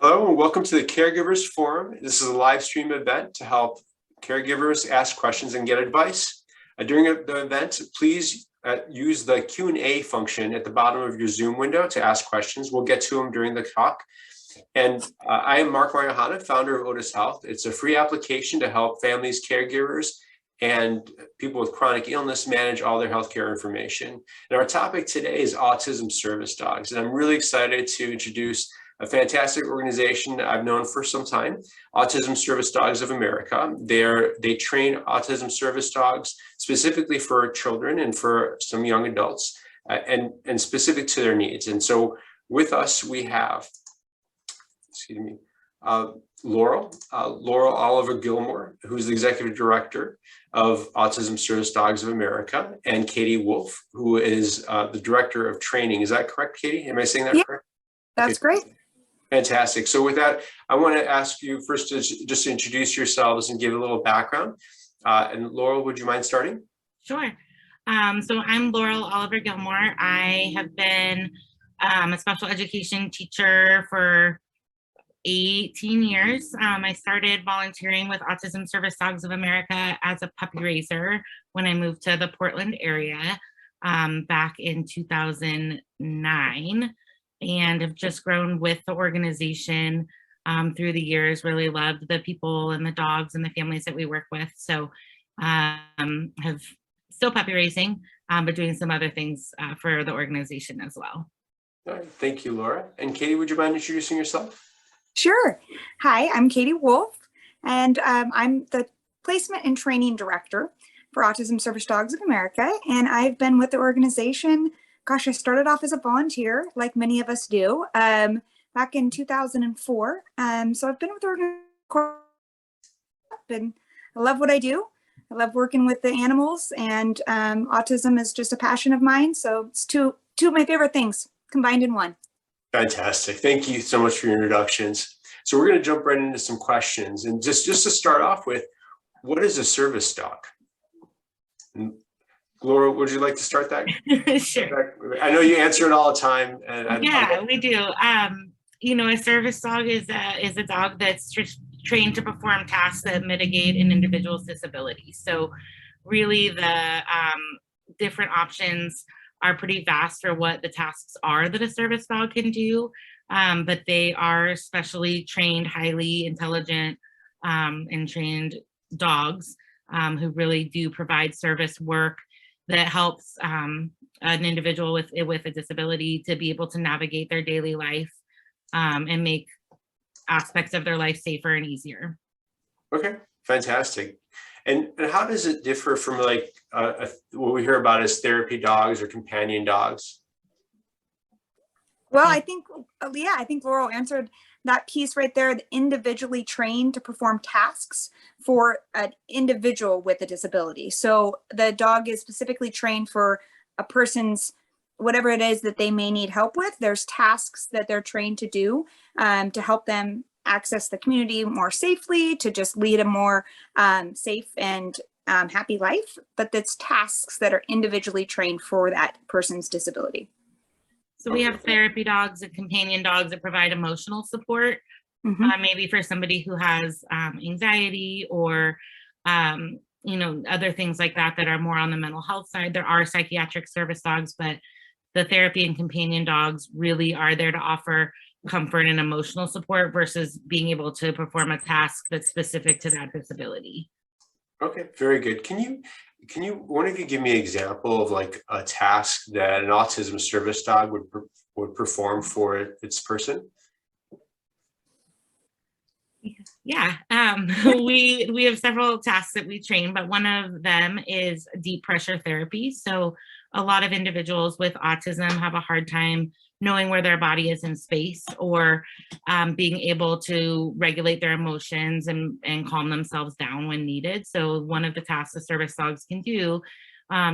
Hello and welcome to the Caregivers Forum. This is a live stream event to help caregivers ask questions and get advice. During the event, please use the Q&A function at the bottom of your Zoom window to ask questions. We'll get to them during the talk. And I am Marc Mar-Yohana, founder of OtisHealth. It's a free application to help families, caregivers, and people with chronic illness manage all their healthcare information. And our topic today is autism service dogs. And I'm really excited to introduce a fantastic organization I've known for some time, Autism Service Dogs of America. They train autism service dogs specifically for children and for some young adults and specific to their needs. And so with us, we have, excuse me, Laurel Oliver-Gilmore, who's the executive director of Autism Service Dogs of America, and Kati Wolfe, who is the director of training. Is that correct, Kati? Am I saying that correct? That's great. Fantastic. So with that, I want to ask you first to just introduce yourselves and give a little background. And Laurel, would you mind starting? Sure. So I'm Laurel Oliver-Gilmore. I have been a special education teacher for 18 years. I started volunteering with Autism Service Dogs of America as a puppy raiser when I moved to the Portland area back in 2009. And have just grown with the organization through the years, really loved the people and the dogs and the families that we work with. So have still puppy raising, but doing some other things for the organization as well. All right, thank you, Laura. And Kati, would you mind introducing yourself? Sure. Hi, I'm Kati Wolfe, and I'm the placement and training director for Autism Service Dogs of America. And I've been with the organization, gosh, I started off as a volunteer, like many of us do, back in 2004. So I've been with the organization, and I love what I do. I love working with the animals, and autism is just a passion of mine. So it's two of my favorite things combined in one. Fantastic. Thank you so much for your introductions. So we're going to jump right into some questions. And just to start off with, what is a service dog? Laura, would you like to start that? Sure. I know you answer it all the time. And yeah, we do. You know, a service dog is a dog that's trained to perform tasks that mitigate an individual's disability. So really the different options are pretty vast for what the tasks are that a service dog can do. But they are specially trained, highly intelligent and trained dogs who really do provide service work that helps an individual with a disability to be able to navigate their daily life and make aspects of their life safer and easier. Okay, fantastic. And how does it differ from like what we hear about as therapy dogs or companion dogs? Well, I think Laurel answered that piece right there, individually trained to perform tasks for an individual with a disability. So the dog is specifically trained for a person's, whatever it is that they may need help with. There's tasks that they're trained to do to help them access the community more safely, to just lead a more safe and happy life. But that's tasks that are individually trained for that person's disability. So we have therapy dogs and companion dogs that provide emotional support, maybe for somebody who has anxiety or, you know, other things like that that are more on the mental health side. There are psychiatric service dogs, but the therapy and companion dogs really are there to offer comfort and emotional support versus being able to perform a task that's specific to that disability. Okay, very good. Can you, one of you give me an example of like a task that an autism service dog would perform for its person? Yeah, we have several tasks that we train, but one of them is deep pressure therapy. So a lot of individuals with autism have a hard time knowing where their body is in space or being able to regulate their emotions and calm themselves down when needed. So one of the tasks the service dogs can do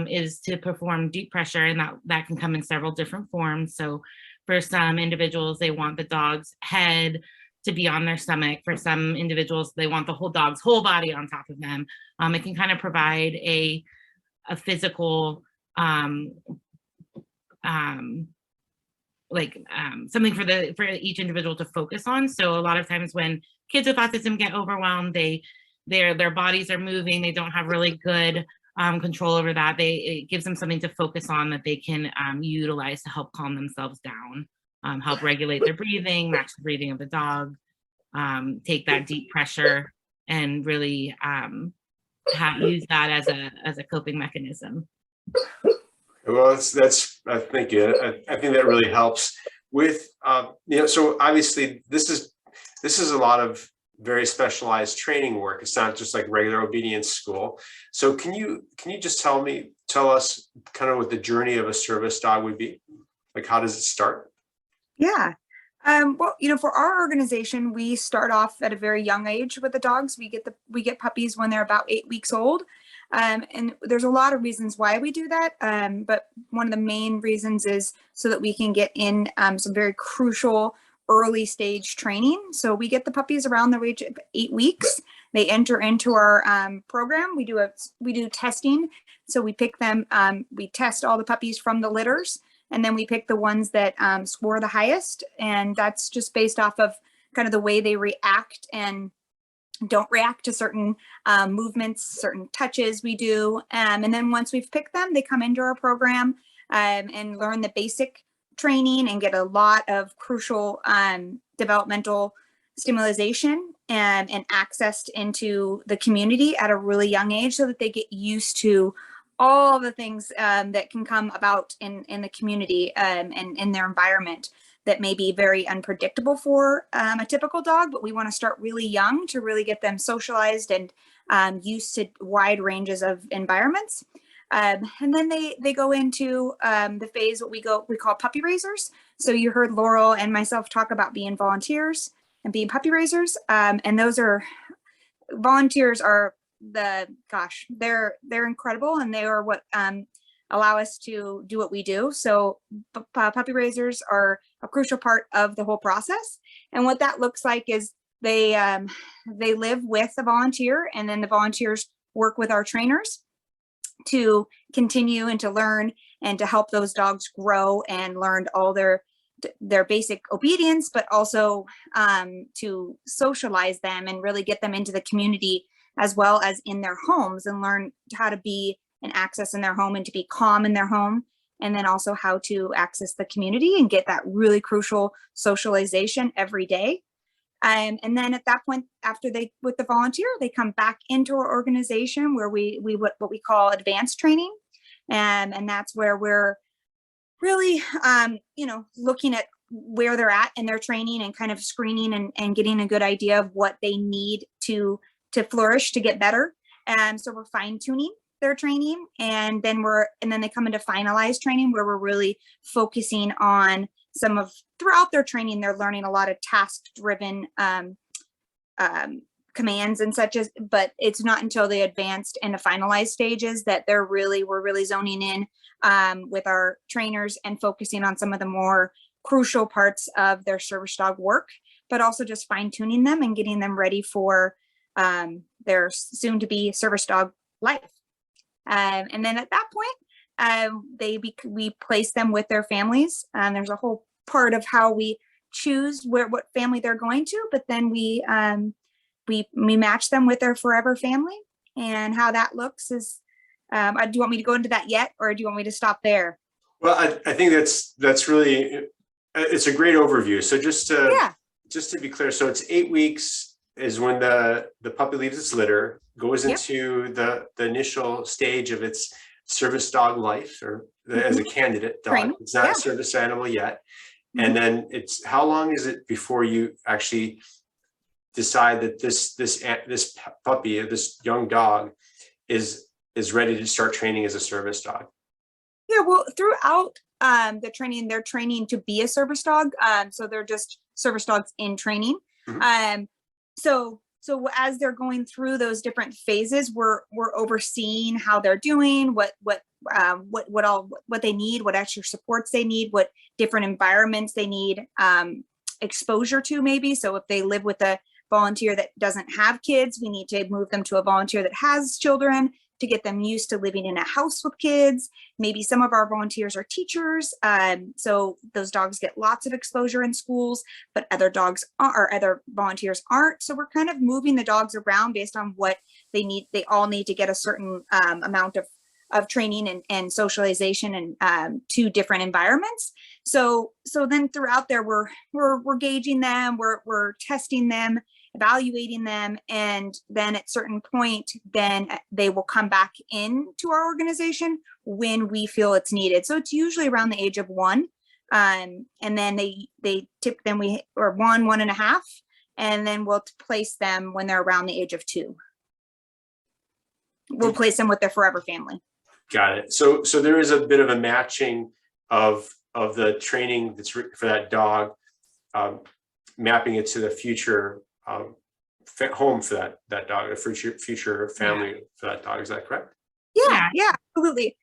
is to perform deep pressure, and that can come in several different forms. So for some individuals, they want the dog's head to be on their stomach. For some individuals, they want the whole dog's whole body on top of them. It can kind of provide a physical something for each individual to focus on. So a lot of times when kids with autism get overwhelmed, their bodies are moving, they don't have really good control over that. It gives them something to focus on that they can utilize to help calm themselves down, help regulate their breathing, match the breathing of the dog, take that deep pressure, and really use that as a coping mechanism. Well, that's I think that really helps with so obviously this is a lot of very specialized training work. It's not just like regular obedience school. So can you just tell us kind of what the journey of a service dog would be? Like, how does it start? Yeah. Well, for our organization, we start off at a very young age with the dogs. We get puppies when they're about 8 weeks old. And there's a lot of reasons why we do that. But one of the main reasons is so that we can get in some very crucial early stage training. So we get the puppies around the age of 8 weeks. They enter into our program. We do testing. So we pick them, we test all the puppies from the litters, and then we pick the ones that score the highest. And that's just based off of kind of the way they react and don't react to certain movements, certain touches we do. And then once we've picked them, they come into our program and learn the basic training and get a lot of crucial developmental stimulation and accessed into the community at a really young age, so that they get used to all the things that can come about in the community and in their environment that may be very unpredictable for a typical dog, but we want to start really young to really get them socialized and used to wide ranges of environments. And then they go into the phase what we call puppy raisers. So you heard Laurel and myself talk about being volunteers and being puppy raisers. And those are volunteers are they're incredible, and they are what allow us to do what we do. So puppy raisers are a crucial part of the whole process. And what that looks like is they live with the volunteer, and then the volunteers work with our trainers to continue and to learn and to help those dogs grow and learn all their basic obedience, but also to socialize them and really get them into the community as well as in their homes, and learn how to be and access in their home and to be calm in their home, and then also how to access the community and get that really crucial socialization every day. And then at that point, after with the volunteer, they come back into our organization where we what we call advanced training. And that's where we're really, looking at where they're at in their training and kind of screening and getting a good idea of what they need to flourish, to get better. So we're fine tuning their training, and then they come into finalized training, where we're really focusing on throughout their training, they're learning a lot of task-driven commands and such but it's not until the advanced and the finalized stages that we're really zoning in with our trainers and focusing on some of the more crucial parts of their service dog work, but also just fine-tuning them and getting them ready for their soon-to-be service dog life. And then at that point, we place them with their families. There's a whole part of how we choose what family they're going to, but then we match them with their forever family. And how that looks is, do you want me to go into that yet, or do you want me to stop there? Well, I think that's really, it's a great overview. So just to be clear, so it's 8 weeks is when the puppy leaves its litter, goes into the initial stage of its service dog life, or as a candidate dog. Training. It's not a service animal yet. And then how long is it before you actually decide that this puppy, or this young dog, is ready to start training as a service dog? Yeah, well, throughout the training, they're training to be a service dog. So they're just service dogs in training. So as they're going through those different phases, we're overseeing how they're doing, what they need, what extra supports they need, what different environments they need exposure to, maybe. So if they live with a volunteer that doesn't have kids, we need to move them to a volunteer that has children to get them used to living in a house with kids. Maybe some of our volunteers are teachers. So those dogs get lots of exposure in schools, but other dogs are, or other volunteers aren't. So we're kind of moving the dogs around based on what they need. They all need to get a certain amount of training and socialization and to different environments. So then throughout there, we're gauging them, we're testing them, evaluating them, and then at certain point, then they will come back into our organization when we feel it's needed. So it's usually around the age of 1, and then they tip them or 1.5, and then we'll place them when they're around the age of 2. We'll place them with their forever family. Got it. So there is a bit of a matching of the training that's for that dog, mapping it to the future home for that dog, a future family for that dog. Is that correct? Yeah, absolutely.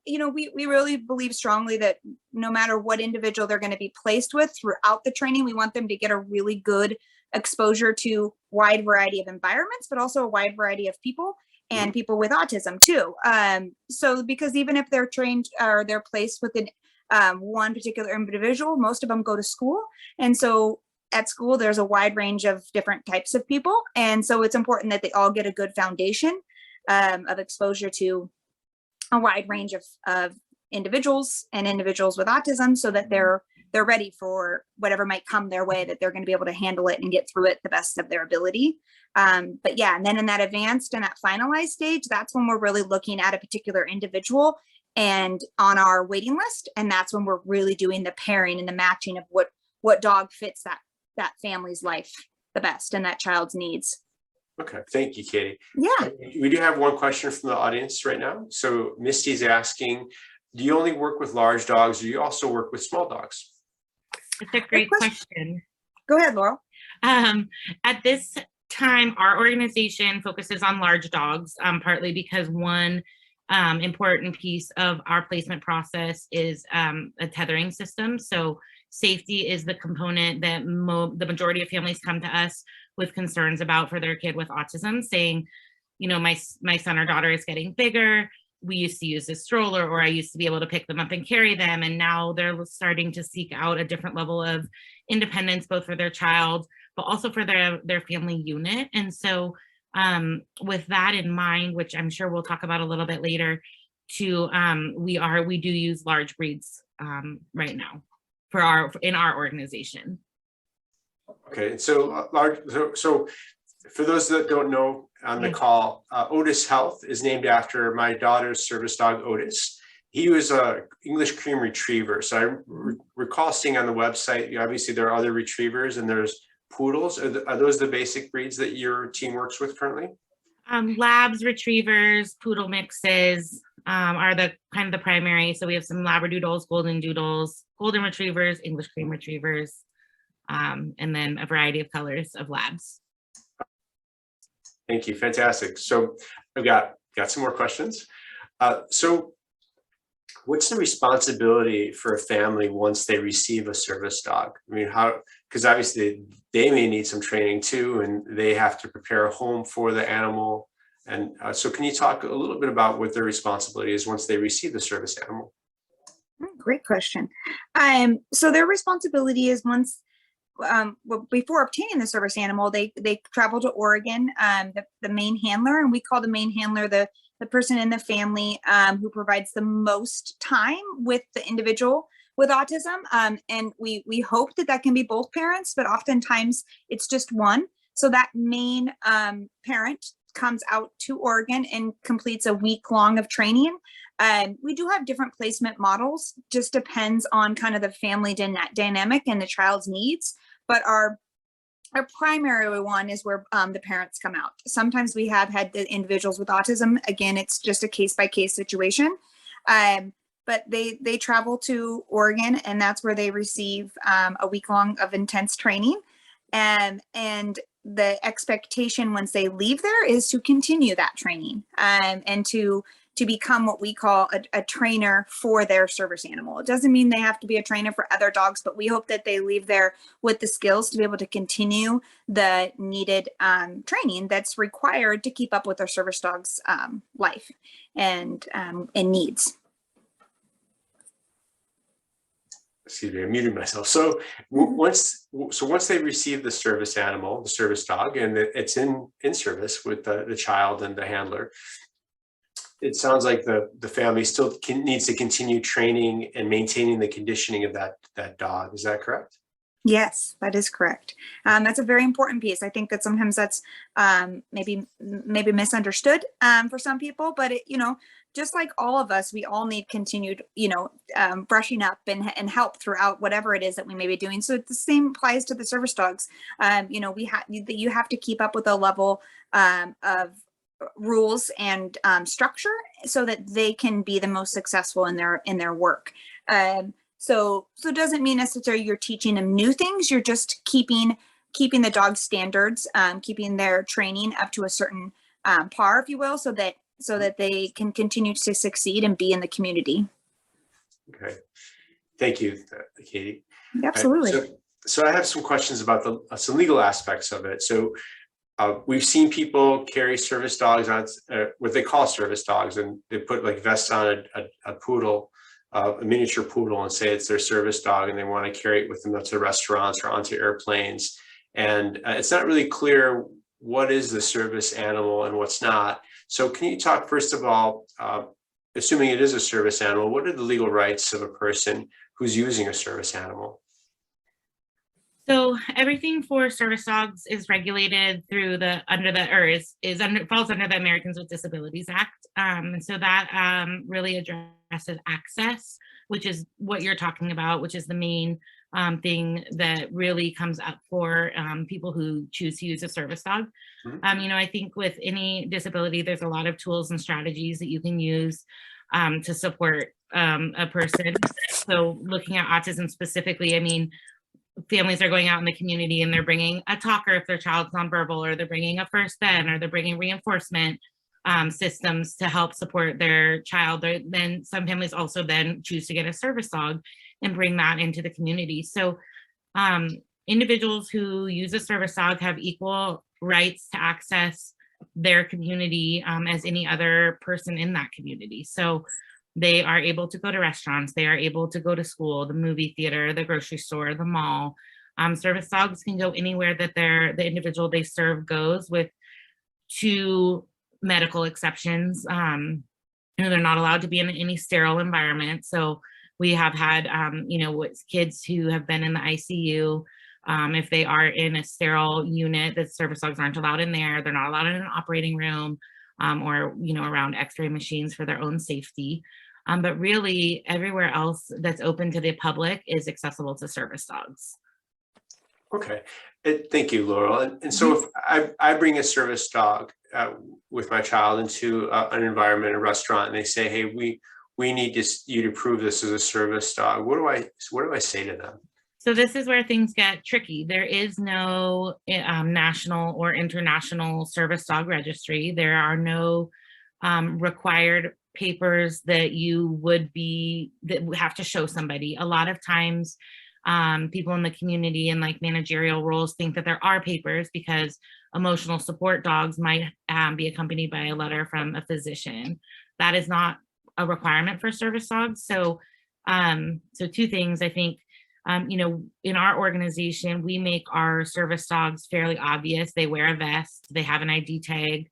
We really believe strongly that no matter what individual they're going to be placed with throughout the training, we want them to get a really good exposure to wide variety of environments, but also a wide variety of people and people with autism too. So because even if they're trained or they're placed within one particular individual, most of them go to school. And so at school, there's a wide range of different types of people. And so it's important that they all get a good foundation of exposure to a wide range of individuals and individuals with autism, so that they're ready for whatever might come their way, that they're going to be able to handle it and get through it the best of their ability. But yeah, and then in that advanced and that finalized stage, that's when we're really looking at a particular individual and on our waiting list. And that's when we're really doing the pairing and the matching of what dog fits that family's life the best and that child's needs. Okay, thank you, Katie. Yeah. We do have one question from the audience right now. So Misty's asking, do you only work with large dogs, or do you also work with small dogs? It's a great question. Go ahead, Laurel. At this time, our organization focuses on large dogs, partly because one important piece of our placement process is a tethering system. So safety is the component that the majority of families come to us with concerns about for their kid with autism, saying, my son or daughter is getting bigger. We used to use a stroller, or I used to be able to pick them up and carry them. And now they're starting to seek out a different level of independence, both for their child, but also for their family unit. And so with that in mind, which I'm sure we'll talk about a little bit later, we do use large breeds right now in our organization. Okay, so for those that don't know on the call, OtisHealth is named after my daughter's service dog, Otis. He was a English cream retriever. So I recall seeing on the website, obviously there are other retrievers and there's poodles. Are those the basic breeds that your team works with currently? Labs, retrievers, poodle mixes are the kind of the primary. So we have some Labradoodles, Golden Doodles, Golden Retrievers, English cream retrievers, and then a variety of colors of labs. Thank you, fantastic. So I've got some more questions. So what's the responsibility for a family once they receive a service dog? I mean, because obviously they may need some training too, and they have to prepare a home for the animal. And so can you talk a little bit about what their responsibility is once they receive the service animal? Great question. So their responsibility is before obtaining the service animal, they travel to Oregon, the main handler, and we call the main handler the person in the family who provides the most time with the individual with autism. And we hope that can be both parents, but oftentimes it's just one. So that main parent comes out to Oregon and completes a week long of training. We do have different placement models, just depends on kind of the family dynamic and the child's needs. But our primary one is where the parents come out. Sometimes we have had the individuals with autism. Again, it's just a case-by-case situation. But they travel to Oregon, and that's where they receive a week long of intense training. And the expectation once they leave there is to continue that training and to to become what we call a trainer for their service animal. It doesn't mean they have to be a trainer for other dogs, but we hope that they leave there with the skills to be able to continue the needed training that's required to keep up with their service dog's life and needs. Excuse me, I muted myself. So once they receive the service animal, the service dog, and it's in service with the child and the handler, it sounds like the family still needs to continue training and maintaining the conditioning of that dog. Is that correct? Yes, that is correct. That's a very important piece. I think that sometimes that's maybe misunderstood for some people, but just like all of us, we all need continued, brushing up and help throughout whatever it is that we may be doing. So the same applies to the service dogs. You have to keep up with a level of rules and structure so that they can be the most successful in their work. So it doesn't mean necessarily you're teaching them new things. You're just keeping the dog standards, keeping their training up to a certain par, if you will, so that they can continue to succeed and be in the community. Okay, thank you, Katie. Absolutely. So I have some questions about some legal aspects of it. So we've seen people carry service dogs on what they call service dogs, and they put like vests on a poodle, a miniature poodle, and say it's their service dog, and they want to carry it with them up to restaurants or onto airplanes. And it's not really clear what is the service animal and what's not. So can you talk, first of all, assuming it is a service animal, what are the legal rights of a person who's using a service animal? So everything for service dogs is regulated through falls under the Americans with Disabilities Act. And so that really addresses access, which is what you're talking about, which is the main thing that really comes up for people who choose to use a service dog. Mm-hmm. I think with any disability, there's a lot of tools and strategies that you can use to support a person. So looking at autism specifically, families are going out in the community and they're bringing a talker if their child's nonverbal, or they're bringing a first ed, or they're bringing reinforcement systems to help support their child. Then some families also then choose to get a service dog and bring that into the community. So individuals who use a service dog have equal rights to access their community as any other person in that community. So they are able to go to restaurants, they are able to go to school, the movie theater, the grocery store, the mall. Service dogs can go anywhere that the individual they serve goes, with two medical exceptions. They're not allowed to be in any sterile environment. So we have had, kids who have been in the ICU. If they are in a sterile unit, the service dogs aren't allowed in there. They're not allowed in an operating room or around x-ray machines for their own safety. But really everywhere else that's open to the public is accessible to service dogs. Okay, thank you, Laurel. And so if I bring a service dog with my child into an environment, a restaurant, and they say, hey, we need you to prove this as a service dog, what do I say to them? So this is where things get tricky. There is no national or international service dog registry. There are no required papers that that have to show somebody. A lot of times people in the community and like managerial roles think that there are papers because emotional support dogs might be accompanied by a letter from a physician. That is not a requirement for service dogs. So two things, I think. In our organization, we make our service dogs fairly obvious. They wear a vest, they have an ID tag,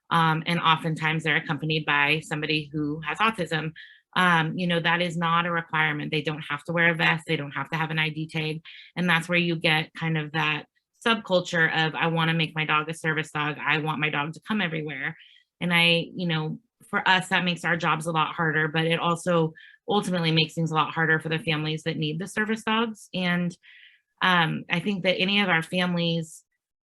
and oftentimes they're accompanied by somebody who has autism. That is not a requirement. They don't have to wear a vest, they don't have to have an ID tag. And that's where you get kind of that subculture of, I want to make my dog a service dog. I want my dog to come everywhere. And for us, that makes our jobs a lot harder, but it also ultimately makes things a lot harder for the families that need the service dogs. And I think that any of our families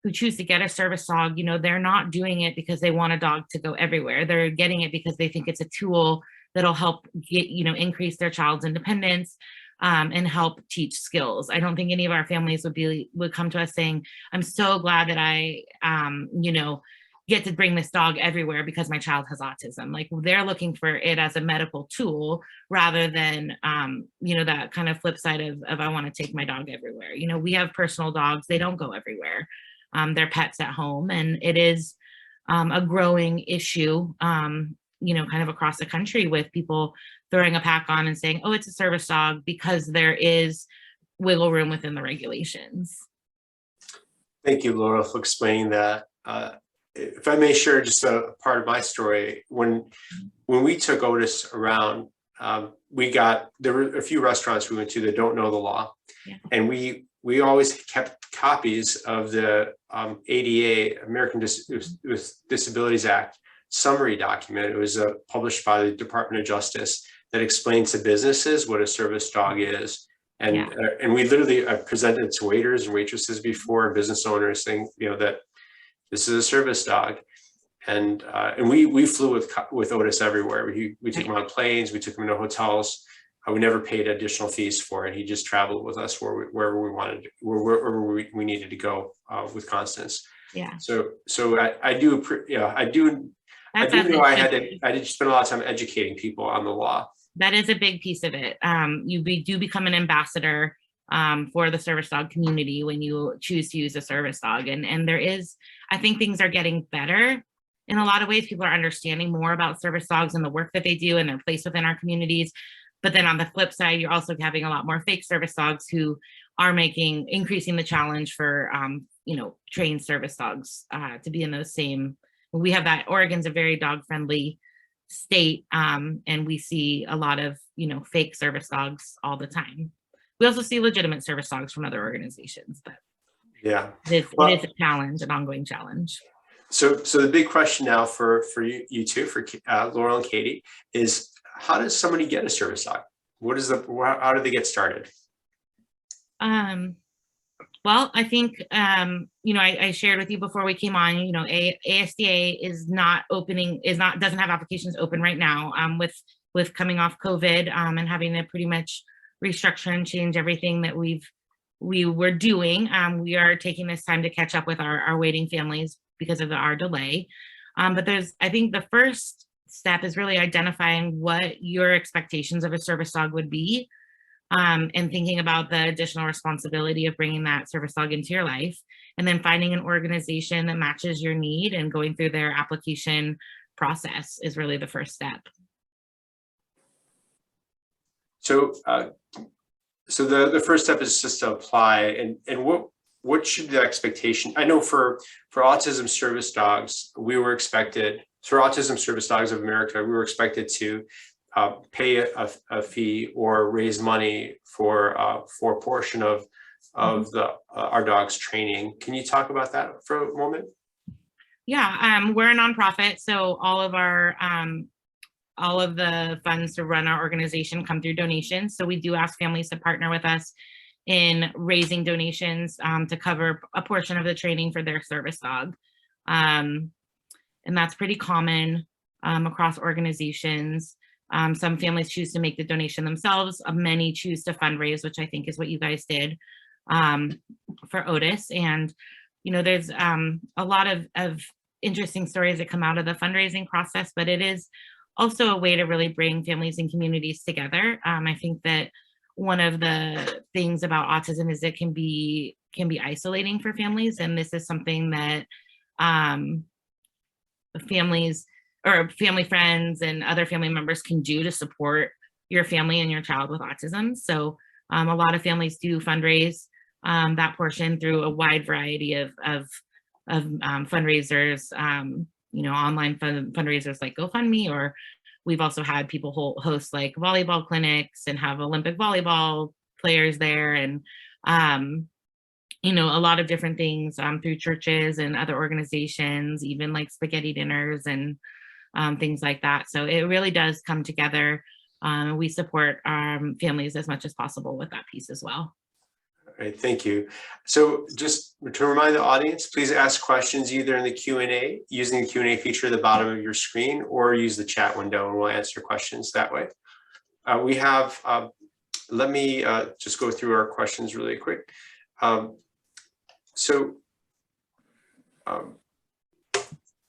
who choose to get a service dog, they're not doing it because they want a dog to go everywhere. They're getting it because they think it's a tool that'll help increase their child's independence and help teach skills. I don't think any of our families would come to us saying, I'm so glad that I, get to bring this dog everywhere because my child has autism. Like they're looking for it as a medical tool rather than, you know, that kind of flip side of I want to take my dog everywhere. You know, we have personal dogs, they don't go everywhere. They're pets at home, and it is a growing issue, you know, kind of across the country with people throwing a pack on and saying, oh, it's a service dog, because there is wiggle room within the regulations. Thank you, Laurel, for explaining that. If I may share just a part of my story, when we took Otis around, there were a few restaurants we went to that don't know the law, yeah. And we always kept copies of the ADA, American Disabilities Act summary document. It was published by the Department of Justice that explains to businesses what a service dog is. And, yeah. And we literally presented to waiters and waitresses before, business owners, saying, you know, that this is a service dog. And we flew with Otis everywhere. We took him on planes, we took him to hotels. We never paid additional fees for it. He just traveled with us wherever we wanted, wherever we needed to go with Constance. Yeah. So I do know I did spend a lot of time educating people on the law. That is a big piece of it. You do become an ambassador for the service dog community when you choose to use a service dog. And there is, I think things are getting better in a lot of ways. People are understanding more about service dogs and the work that they do and their place within our communities. But then on the flip side, you're also having a lot more fake service dogs who are increasing the challenge for, you know, trained service dogs to be in those same. We have that. Oregon's a very dog friendly state, and we see a lot of, you know, fake service dogs all the time. We also see legitimate service dogs from other organizations, but yeah, it is a challenge, an ongoing challenge. So the big question now for you two, for Laurel and Kati, is how does somebody get a service dog? How do they get started? Well, I think, you know, I shared with you before we came on, you know, ASDA doesn't have applications open right now, with coming off COVID, and having to pretty much restructure and change everything that we were doing. We are taking this time to catch up with our waiting families because of our delay. But I think the first step is really identifying what your expectations of a service dog would be, and thinking about the additional responsibility of bringing that service dog into your life, and then finding an organization that matches your need and going through their application process is really the first step. So, the first step is just to apply, and what should the expectation? I know for autism service dogs, for Autism Service Dogs of America, we were expected to pay a fee or raise money for a portion of our dog's training. Can you talk about that for a moment? Yeah, we're a nonprofit, so all of the funds to run our organization come through donations. So we do ask families to partner with us in raising donations to cover a portion of the training for their service dog. And that's pretty common across organizations. Some families choose to make the donation themselves. Many choose to fundraise, which I think is what you guys did for Otis. And, you know, there's a lot of interesting stories that come out of the fundraising process, but it is also a way to really bring families and communities together. I think that one of the things about autism is it can be isolating for families. And this is something that families or family friends and other family members can do to support your family and your child with autism. So a lot of families do fundraise that portion through a wide variety of fundraisers, you know, online fundraisers like GoFundMe, or we've also had people host like volleyball clinics and have Olympic volleyball players there, and you know, a lot of different things through churches and other organizations, even like spaghetti dinners and things like that. So it really does come together. We support families as much as possible with that piece as well. All right, thank you. So just to remind the audience, please ask questions either in the Q&A, using the Q&A feature at the bottom of your screen, or use the chat window and we'll answer questions that way. We have, let me just go through our questions really quick.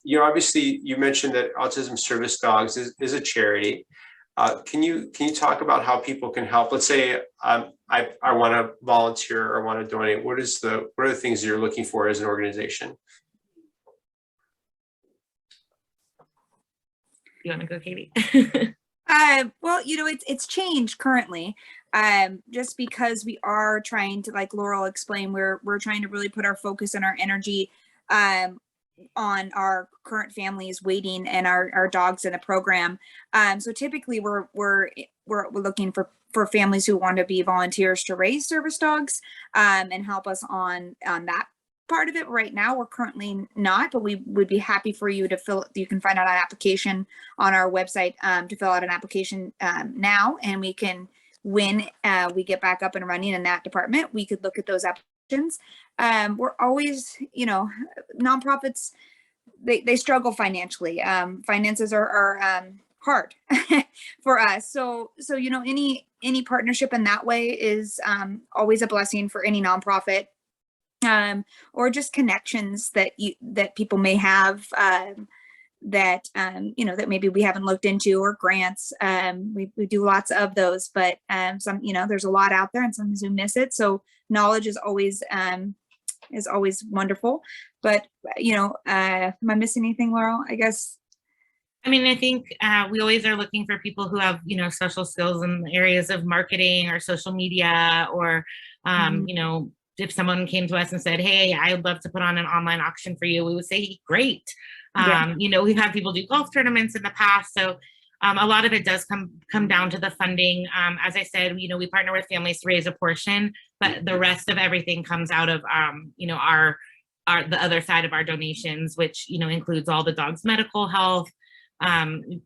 you know, obviously you mentioned that Autism Service Dogs is a charity. Can you talk about how people can help? Let's say I want to volunteer or want to donate. What are the things you're looking for as an organization? You want to go, Katie? Well, you know, it's changed currently. Just because we are trying to, like Laurel explained, we're trying to really put our focus and our energy on our current families waiting and our dogs in the program. So typically we're looking for families who want to be volunteers to raise service dogs and help us on that part of it. Right now we're currently not, but we would be happy for you to you can find out an application on our website to fill out an application now, and we can, when we get back up and running in that department, we could look at those applications. We're always, you know, nonprofits, they struggle financially. Finances are hard for us. So, you know, any partnership in that way is always a blessing for any nonprofit. Or just connections that people may have that you know, that maybe we haven't looked into, or grants. We do lots of those, but some, you know, there's a lot out there and sometimes we miss it. So knowledge is always wonderful. But you know, am I missing anything, Laurel? I guess. I mean, I think we always are looking for people who have, you know, special skills in the areas of marketing or social media, or you know, if someone came to us and said, hey, I'd love to put on an online auction for you, we would say, great. You know, we've had people do golf tournaments in the past. So a lot of it does come down to the funding. As I said, you know, we partner with families to raise a portion, but the rest of everything comes out of, you know, the other side of our donations, which, you know, includes all the dogs' medical health,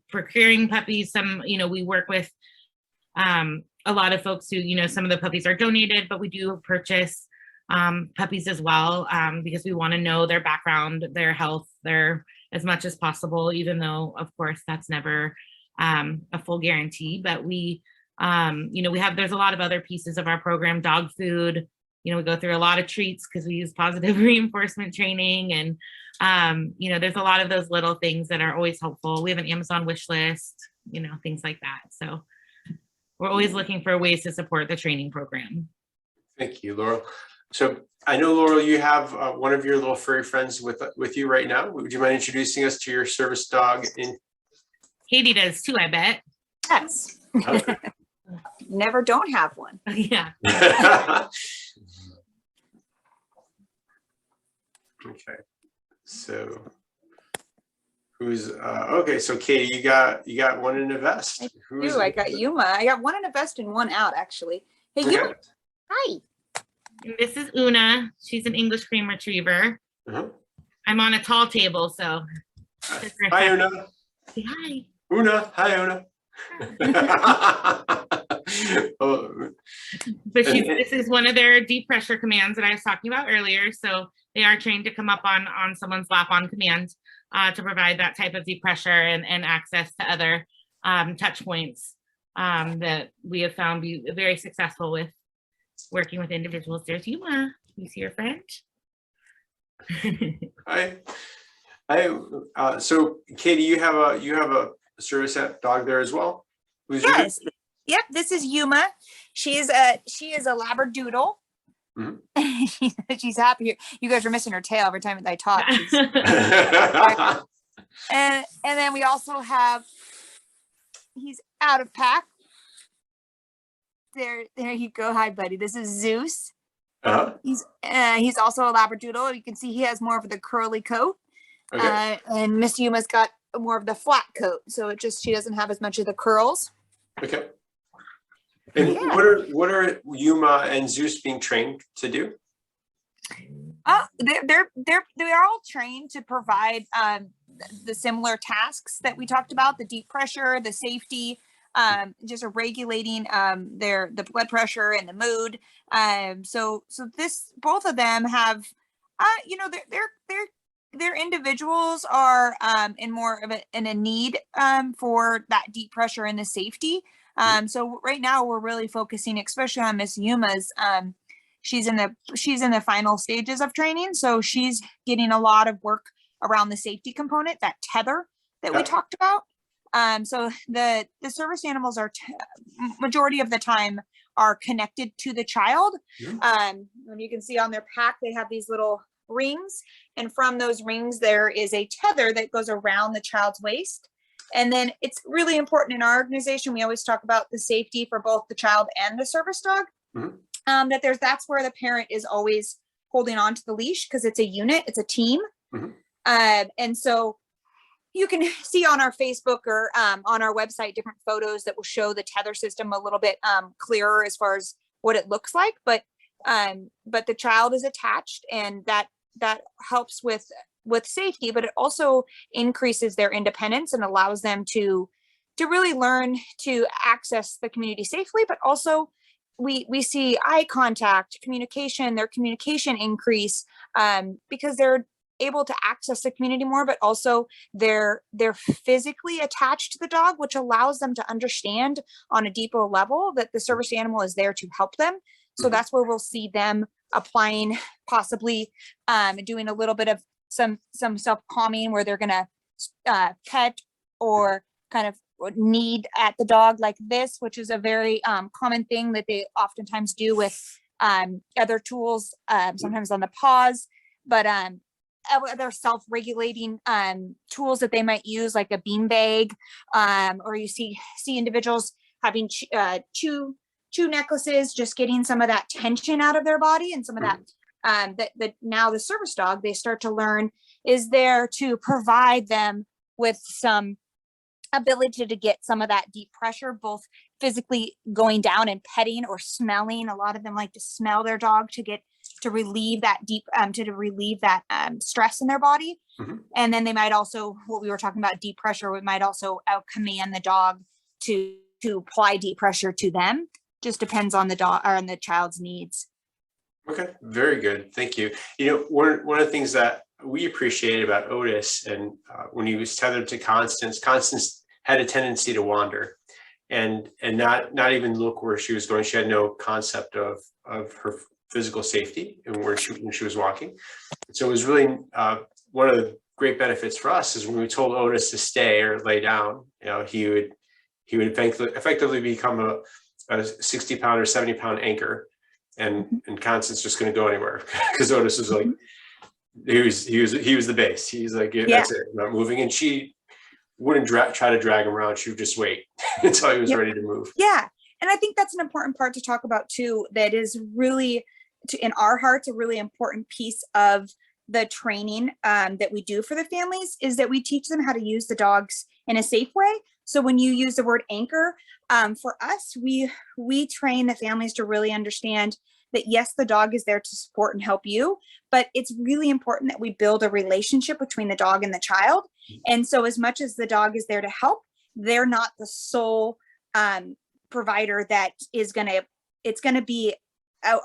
procuring puppies. Some, you know, we work with a lot of folks who, you know, some of the puppies are donated, but we do purchase puppies as well, because we want to know their background, their health, as much as possible, even though, of course, that's never a full guarantee. But we, you know, there's a lot of other pieces of our program, dog food. You know, we go through a lot of treats because we use positive reinforcement training, and you know, there's a lot of those little things that are always helpful. We have an Amazon wish list, you know, things like that. So we're always looking for ways to support the training program. Thank you, Laurel. So I know, Laurel, you have one of your little furry friends with you right now. Would you mind introducing us to your service dog? Katie does too, I bet. Yes. Okay. Never don't have one. Yeah. Okay. So who's okay? So Katie, you got one in a vest. I got Yuma. I got one in a vest and one out, actually. Hey, Okay. Yuma. Hi. And this is Una. She's an English cream retriever. I'm on a tall table, so. Hi, Una. Say hi. Una. Hi, Una. Oh. But this is one of their deep pressure commands that I was talking about earlier. So they are trained to come up on someone's lap on command to provide that type of deep pressure and access to other touch points that we have found be very successful with working with individuals. There's Yuma. You see your friend? Hi. So Katie, you have a service dog there as well? Yes. Yep. This is Yuma. She is a Labradoodle. She's happy here. You guys are missing her tail every time I talk. and then we also have, he's out of pack. There you go. Hi, buddy. This is Zeus. He's also a Labradoodle. You can see he has more of the curly coat. Okay. And Miss Yuma's got more of the flat coat, so she doesn't have as much of the curls. Okay. And yeah. What are Yuma and Zeus being trained to do? They're all trained to provide the similar tasks that we talked about: the deep pressure, the safety, just regulating the blood pressure and the mood. So both of them have, you know, their individuals are in more of a need for that deep pressure and the safety. So right now we're really focusing, especially on Miss Yuma's. She's in the final stages of training, so she's getting a lot of work around the safety component, that tether that we Yep. talked about. So the service animals are majority of the time are connected to the child. And you can see on their pack, they have these little rings, and from those rings, there is a tether that goes around the child's waist. And then it's really important in our organization. We always talk about the safety for both the child and the service dog. That's where the parent is always holding on to the leash, because it's a unit, it's a team. And so you can see on our Facebook or on our website different photos that will show the tether system a little bit clearer as far as what it looks like. But the child is attached, and that helps with safety, but it also increases their independence and allows them to really learn to access the community safely. But also we see eye contact, communication, their communication increase because they're able to access the community more, but also they're physically attached to the dog, which allows them to understand on a deeper level that the service animal is there to help them. So that's where we'll see them applying, possibly doing a little bit of some self-calming, where they're gonna pet or kind of knead at the dog like this, which is a very common thing that they oftentimes do with other tools, sometimes on the paws, but other self-regulating tools that they might use, like a bean bag, or you see individuals having chew necklaces, just getting some of that tension out of their body, and some of that that now the service dog, they start to learn, is there to provide them with some ability to get some of that deep pressure, both physically going down and petting or smelling. A lot of them like to smell their dog to relieve that deep stress in their body. And then they might also, what we were talking about, deep pressure, we might also command the dog to apply deep pressure to them. Just depends on the dog or on the child's needs. Okay, very good. Thank you. One of the things that we appreciated about Otis, and when he was tethered to Constance had a tendency to wander and not even look where she was going. She had no concept of her physical safety and when she was walking. So it was really one of the great benefits for us is when we told Otis to stay or lay down, he would effectively become a 60-pound or 70-pound anchor, and Constance just couldn't go anywhere because Otis was like, he was the base. He's like, that's it, I'm not moving. And she wouldn't try to drag him around. She would just wait until he was ready to move. Yeah. And I think that's an important part to talk about too, that is really, in our hearts, a really important piece of the training that we do for the families, is that we teach them how to use the dogs in a safe way. So when you use the word anchor, for us, we train the families to really understand that yes, the dog is there to support and help you, but it's really important that we build a relationship between the dog and the child. And so as much as the dog is there to help, they're not the sole provider that is it's going to be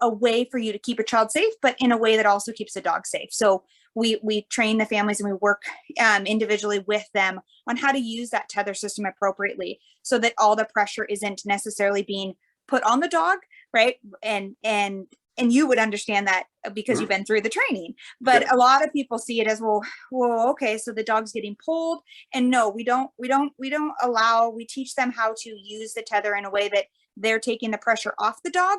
a way for you to keep a child safe, but in a way that also keeps the dog safe. So we train the families and we work individually with them on how to use that tether system appropriately, so that all the pressure isn't necessarily being put on the dog, right? And you would understand that because you've been through the training. But a lot of people see it as, well, okay, so the dog's getting pulled. And no, we teach them how to use the tether in a way that they're taking the pressure off the dog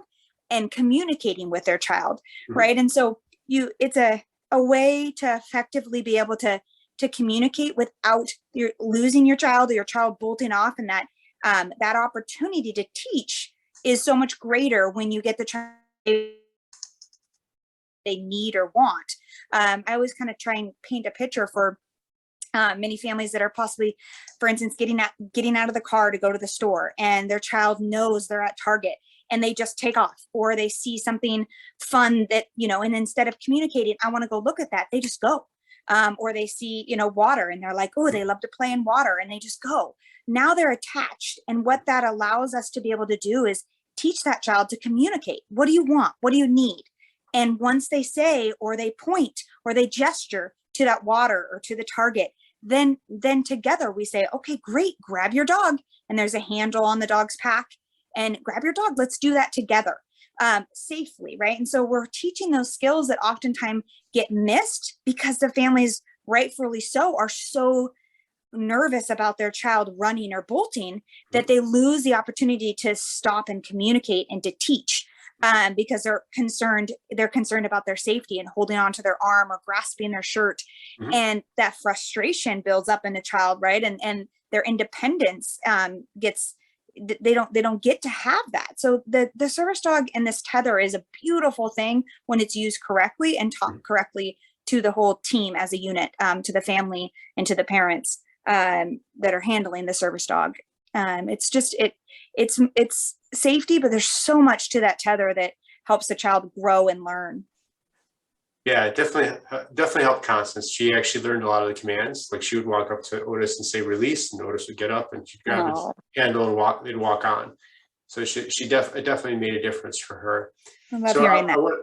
and communicating with their child, right? And so it's a way to effectively be able to communicate without losing your child or your child bolting off. And that opportunity to teach is so much greater when you get the child they need or want. I always kind of try and paint a picture for many families that are possibly, for instance, getting out of the car to go to the store, and their child knows they're at Target and they just take off, or they see something fun that, and instead of communicating, I want to go look at that, they just go. Or they see, water, and they're like, oh, they love to play in water, and they just go. Now they're attached. And what that allows us to be able to do is teach that child to communicate. What do you want? What do you need? And once they say, or they point, or they gesture to that water or to the Target, then together we say, okay, great, grab your dog. And there's a handle on the dog's pack, and grab your dog. Let's do that together safely, right? And so we're teaching those skills that oftentimes get missed because the families rightfully so, are so nervous about their child running or bolting that they lose the opportunity to stop and communicate and to teach, because they're concerned about their safety and holding on to their arm or grasping their shirt. And that frustration builds up in a child, right? And their independence they don't get to have that. So the service dog and this tether is a beautiful thing when it's used correctly and taught correctly to the whole team as a unit, to the family and to the parents that are handling the service dog. It's just, it's safety, but there's so much to that tether that helps the child grow and learn. Yeah, it definitely helped Constance. She actually learned a lot of the commands. Like, she would walk up to Otis and say release, and Otis would get up and she'd grab his handle and they'd walk on. So it definitely made a difference for her. I love hearing that.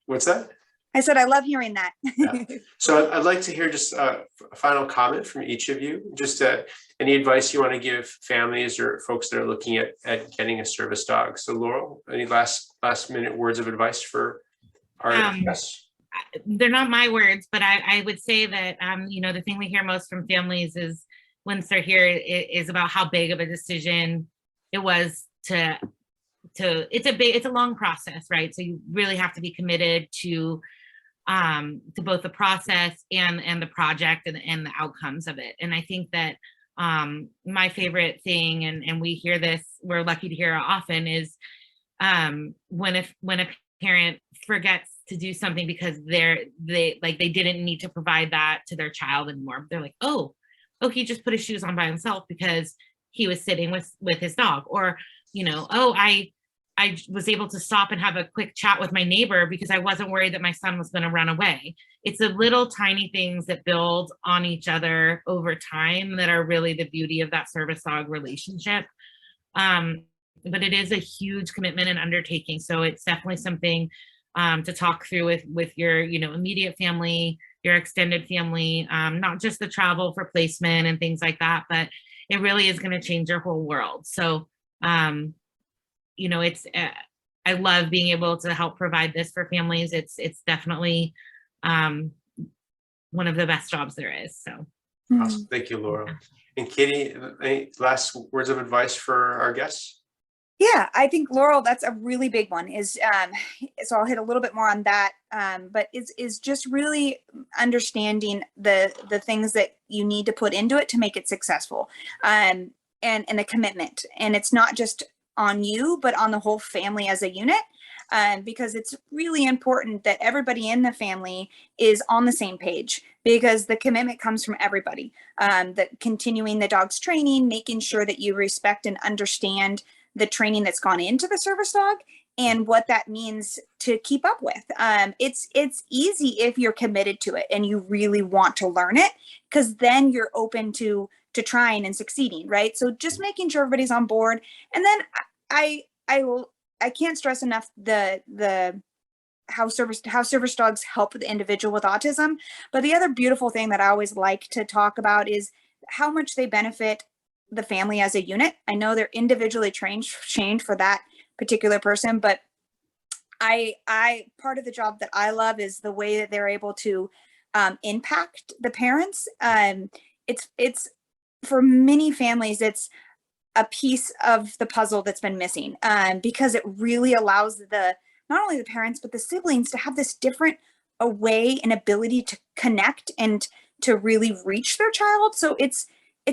What's that? I said, I love hearing that. Yeah. So I'd like to hear just a final comment from each of you. Just any advice you want to give families or folks that are looking at getting a service dog. So Laurel, any last minute words of advice for our guests? They're not my words, but I would say that, the thing we hear most from families is once they're here is about how big of a decision it was it's a long process, right? So you really have to be committed to both the process and the project and the outcomes of it. And I think that my favorite thing, and we hear this, we're lucky to hear it often, is when a parent forgets to do something because they didn't need to provide that to their child anymore. They're like, oh, he just put his shoes on by himself because he was sitting with his dog, or I was able to stop and have a quick chat with my neighbor because I wasn't worried that my son was going to run away. It's the little tiny things that build on each other over time that are really the beauty of that service dog relationship. But it is a huge commitment and undertaking. So it's definitely something to talk through with your, immediate family, your extended family, not just the travel for placement and things like that, but it really is going to change your whole world. So, it's, I love being able to help provide this for families. It's definitely one of the best jobs there is. So. Awesome. Thank you, Laurel. And Kati, any last words of advice for our guests? Yeah, I think, Laurel, that's a really big one. So I'll hit a little bit more on that, but is just really understanding the things that you need to put into it to make it successful, and the commitment. And it's not just on you, but on the whole family as a unit, because it's really important that everybody in the family is on the same page, because the commitment comes from everybody. That continuing the dog's training, making sure that you respect and understand the training that's gone into the service dog and what that means to keep up with. It's easy if you're committed to it and you really want to learn it, because then you're open to trying and succeeding, right? So just making sure everybody's on board. And then I can't stress enough how service dogs help the individual with autism. But the other beautiful thing that I always like to talk about is how much they benefit the family as a unit. I know they're individually trained for that particular person, but I part of the job that I love is the way that they're able to impact the parents. It's for many families, it's a piece of the puzzle that's been missing, because it really allows not only the parents, but the siblings to have this different way and ability to connect and to really reach their child. So it's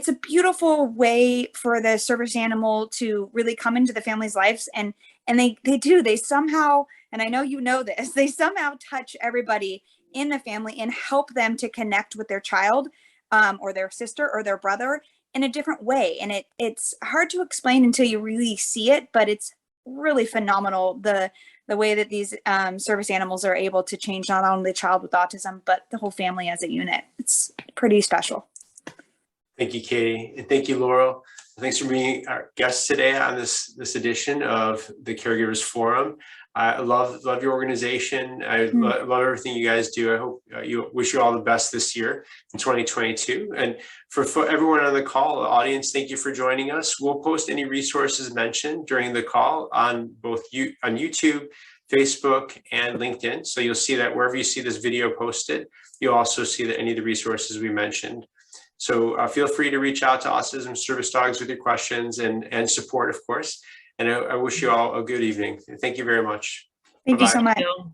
a beautiful way for the service animal to really come into the family's lives. And they somehow, and I know you know this, they somehow touch everybody in the family and help them to connect with their child, or their sister or their brother in a different way. And it's hard to explain until you really see it, but it's really phenomenal the way that these service animals are able to change not only the child with autism, but the whole family as a unit. It's pretty special. Thank you, Kati, and thank you, Laurel. Thanks for being our guest today on this edition of the Caregivers Forum. I love your organization. I love everything you guys do. I hope wish you all the best this year in 2022. And for everyone on the call, the audience, thank you for joining us. We'll post any resources mentioned during the call on both on YouTube, Facebook, and LinkedIn. So you'll see that wherever you see this video posted, you'll also see that any of the resources we mentioned. So feel free to reach out to Autism Service Dogs with your questions and support, of course. And I wish you all a good evening. Thank you very much. Thank you so Bye-bye. much. Thank you.